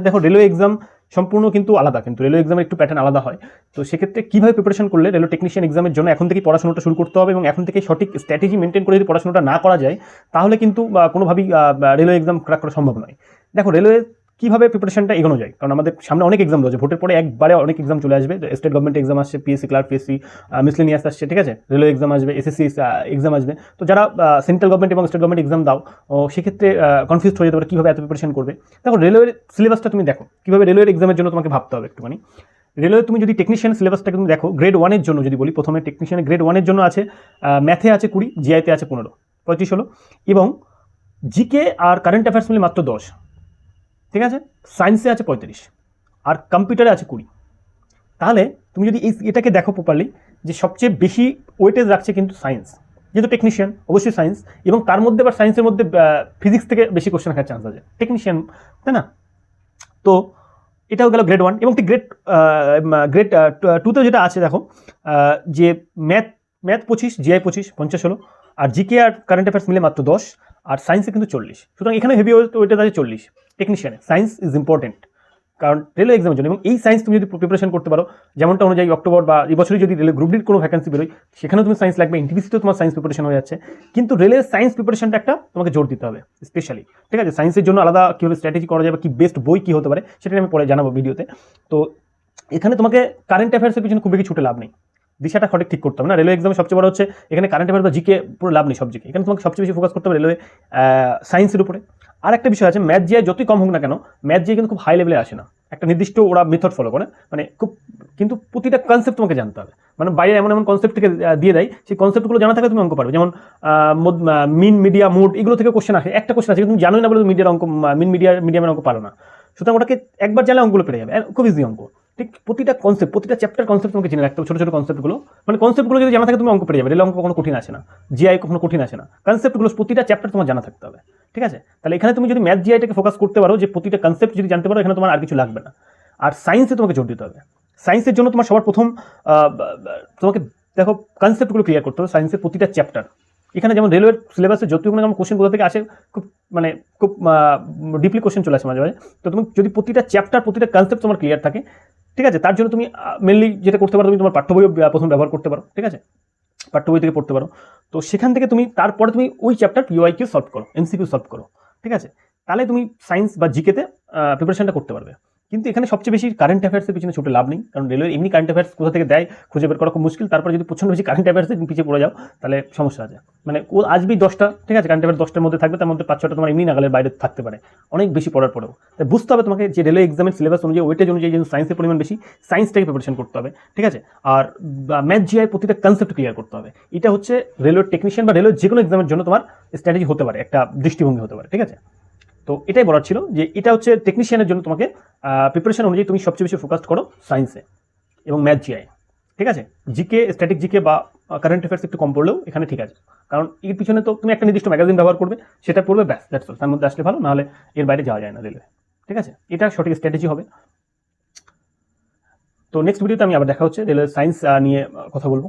দেখো railway exam সম্পূর্ণ কিন্তু আলাদা, কিন্তু রেলওয়ে এক্সামের একটু প্যাটার্ন আলাদা হয়। তো সেক্ষেত্রে কীভাবে প্রিপারেশন করলে রেলওয়ে টেকনিশিয়ান এক্সামের জন্য এখন থেকেই পড়াশোনাটা শুরু করতে হবে, এবং এখন থেকে সঠিক স্ট্র্যাটেজি মেনটেন করে যদি পড়াশোনাটা না করা যায় তাহলে কিন্তু কোনোভাবেই রেলওয়ে এক্সাম ক্র্যাক করা সম্ভব নয়। দেখো রেলওয়ে কীভাবে প্রিপারেশনটা এগোনো যায়, কারণ আমাদের সামনে অনেক এক্সাম রয়েছে, ভোটের পরে একবারে অনেক এক্সাম চলে আসবে। স্টেট গভর্নমেন্ট এক্সাম আসছে, পিএসসি ক্লার্ক, পিএসসি মিসলেনিয়াস আসছে, ঠিক আছে, রেলওয়ে এক্সাম আসবে, এসএসসি এক্সাম আসবে। তো যারা সেন্ট্রাল গভর্নমেন্ট এবং স্টেট গভর্নমেন্ট এক্সাম দাও, সেক্ষেত্রে কনফিউজ হয়ে যেতে পারে কীভাবে এত প্রিপারেশন করবে। দেখো রেলওয়ের সিলেবাসটা তুমি দেখো, কীভাবে রেলওয়ের এক্সামের জন্য তোমাকে ভাবতে হবে একটুখানি। রেলওয়ে তুমি যদি টেকনিশিয়ান সিলেবাসটাকে তুমি দেখো, গ্রেড 1-এর জন্য যদি বলি, প্রথমে টেকনিশিয়ানের গ্রেড 1-এর জন্য আছে ম্যাথে আছে 20, জিআইতে আছে 15, 35 হলো, এবং জিকে আর কারেন্ট অ্যাফেয়ার্স মিলে মাত্র 10, ঠিক আছে, সায়েন্সে আছে 35, আর কম্পিউটারে আছে 20। তাহলে তুমি যদি এটাকে দেখো প্রপারলি, যে সবচেয়ে বেশি ওয়েটেজ রাখছে কিন্তু সায়েন্স, যেহেতু টেকনিশিয়ান অবশ্যই সায়েন্স, এবং তার মধ্যে আবার সায়েন্সের মধ্যে ফিজিক্স থেকে বেশি কোশ্চেন রাখার চান্স আছে টেকনিশিয়ান, তাই না? তো এটাও গেল গ্রেড 1, এবং গ্রেড 2তে যেটা আছে দেখো, যে ম্যাথ 25, জিআই 25, 50 হলো, আর জিকে আর কারেন্ট অ্যাফেয়ার্স মিলে মাত্র 10, আর সায়েন্সে কিন্তু 40। সুতরাং এখানে হেভি ওয়েটেজ আছে 40 টেকনিশিয়ানে। সায়েন্স ইজ ইম্পর্টেন্ট কারণ রেলওয়ে এক্সামের জন্য, এবং এই সায়েন্স তুমি যদি প্রিপারেশন করতে পারো, যেমনটা অনুযায়ী অক্টোবর বা এই বছরই যদি রেলওয়ে গ্রুপ ডির কোনো ভ্যাকেন্সি বেরোয়, সেখানেও তুমি সায়েন্স লাগবে, এনটিপিসিতেও তোমার সায়েন্স প্রিপারেশন হয়ে যাচ্ছে। কিন্তু রেলের সায়েন্স প্রিপারেশনটা একটা তোমাকে জোর দিতে হবে স্পেশালি, ঠিক আছে? সায়েন্সের জন্য আলাদা কীভাবে স্ট্র্যাটেজি করা যাবে, কি বেস্ট বই কী হতে পারে, সেটা আমি পরে জানাবো ভিডিওতে। তো এখানে তোমাকে কারেন্ট অ্যাফেয়ার্সের পিছনে খুব বেশি ছুটে লাভ নেই, দিশাটা সঠিক ঠিক করতে হবে না। রেলওয়ে এক্সামে সবচেয়ে বড় হচ্ছে এখানে কারেন্ট অ্যাফেয়ার্স বা জিকে পুরো লাভ নেই সবজিকে, এখানে তোমাকে সবচেয়ে বেশি ফোকাস করতে হবে রেলওয়ে সায়েন্সের উপরে। আর একটা বিষয় আছে, ম্যাথ জিআই যতই কম হোক না কেন, ম্যাথ জিআই কিন্তু খুব হাই লেভেলে আসে না, একটা নির্দিষ্ট ওরা মেথড ফলো করে, মানে খুব, কিন্তু প্রতিটা কনসেপ্ট তোমাকে জানতে হবে, মানে বাইরে এমন এমন কনসেপ্ট থেকে দিয়ে দেয়, সেই কনসেপ্টগুলো জানা থাকলে তুমি অঙ্ক পারবে। যেমন মিন, মিডিয়া, মোড, এগুলো থেকে কোশ্চেন আসে, একটা কোশ্চেন আছে তুমি জানোই না বলে মিডিয়ার অঙ্ক, মিডিয়ামের অঙ্ক পারো না। সুতরাং ওটাকে একবার জানলে অঙ্কগুলো পেরে যাবে, খুব ইজি অঙ্ক। ঠিক প্রতিটা কনসেপ্ট, প্রতিটা চ্যাপ্টার কনসেপ্ট তোমাকে জেনে রাখতে হবে, ছোটো ছোটো কনসেপ্টগুলো, মানে কনসেপ্টগুলো যদি জানা থাকে তুমি অঙ্ক পেরে যাবে। রেল অঙ্ক কখনো কঠিন আসে না, জিআই কখনো কঠিন আসে না, কনসেপ্টগুলো প্রতিটা চ্যাপ্টার তোমার জানা থাকতে হবে, ঠিক আছে? তাহলে এখানে তুমি যদি ম্যাথ জিআইটাকে ফোকাস করতে পারো, যে প্রতিটা কনসেপ্ট যদি জানতে পারো, এখানে তোমার আর কিছু লাগবে না। আর সায়েন্সে তোমাকে জোর দিতে হবে। সায়েন্সের জন্য তোমার সবার প্রথম তোমাকে দেখো কনসেপ্টগুলো ক্লিয়ার করতে হবে, সায়েন্সের প্রতিটা চ্যাপ্টার। এখানে যেমন রেলওয়ের সিলেবাসে যতই কোনো যেমন কোশ্চেন কোথা থেকে আসে, খুব ডিপলি কোশ্চেন চলে আসে মাঝে মাঝে। তো তুমি যদি প্রতিটা চ্যাপ্টার, প্রতিটা কনসেপ্ট তোমার ক্লিয়ার থাকে, ঠিক আছে, তার জন্য তুমি মেনলি যেটা করতে পারো, তুমি তোমার পাঠ্য বই প্রথম ব্যবহার করতে পারো, ঠিক আছে, পাঠ্য বই থেকে পড়তে পারো। তো সেখান থেকে তুমি তারপরে তুমি ওই চ্যাপ্টার পিওয়াইকিউ সলভ করো, এমসিকিউ সলভ করো, ঠিক আছে, তাহলে তুমি সায়েন্স বা জিকেতে প্রিপারেশনটা করতে পারবে। কিন্তু এখানে সবচেয়ে বেশি কারেন্ট অ্যাফেয়ার্সের পিছনে ছুটে লাভ নেই, কারণ রেলওয়ে এমনি কারেন্ট অ্যাফেয়ার্স কোথা থেকে দেয় খুঁজে বের করা খুব মুশকিল। তারপরে যদি প্রচণ্ড বেশি কারেন্ট অ্যাফেয়ার্সে তুমি পিছিয়ে পড়ে যাও, তাহলে সমস্যা আছে। মানে ও আসবেই 10টা, ঠিক আছে, কারেন্ট অ্যাফেয়ার্স 10টার মধ্যে থাকবে, তার মধ্যে 5-6টা তোমার এমনি নাগালের বাইরে থাকতে পারে, অনেক বেশি পড়ার পরেও। তাই বুঝতে হবে তোমাকে যে রেলওয়ে এক্সামের সিলেবাস অনুযায়ী, ওয়েটেজ অনুযায়ী যেহেতু সায়েন্সের পরিমাণ বেশি, সায়েন্সটাকে প্রিপারেশন করতে হবে, ঠিক আছে। আর ম্যাথ জিআই প্রতিটা কনসেপ্ট ক্লিয়ার করতে হবে। এটা হচ্ছে রেলওয়ে টেকনিশিয়ান বা রেলওয়ে যে কোনো এক্সামের জন্য তোমার স্ট্র্যাটেজি হতে পারে, একটা দৃষ্টিভঙ্গি হতে পারে, ঠিক আছে। তো এটাই বলার ছিল যে এটা হচ্ছে টেকনিশিয়ানের জন্য তোমাকে প্রিপারেশন অনুযায়ী তুমি সবচেয়ে বেশি ফোকাস করো সায়েন্সে এবং ম্যাথ জিআই, ঠিক আছে। জিকে, স্ট্যাটিক জিকে বা কারেন্ট অ্যাফেয়ার্স একটু কম পড়লেও এখানে ঠিক আছে, কারণ এর পিছনে তো তুমি একটা নির্দিষ্ট ম্যাগাজিন ব্যবহার করবে, সেটা পড়বে, ব্যাস, দ্যাটস অল। তার মধ্যে আসলে ভালো, নাহলে এর বাইরে যাওয়া যায় না রেলওয়ে, ঠিক আছে। এটা সঠিক স্ট্র্যাটেজি হবে। তো নেক্সট ভিডিওতে আমি আবার দেখা হচ্ছে রেলওয়ে সায়েন্স নিয়ে কথা বলবো।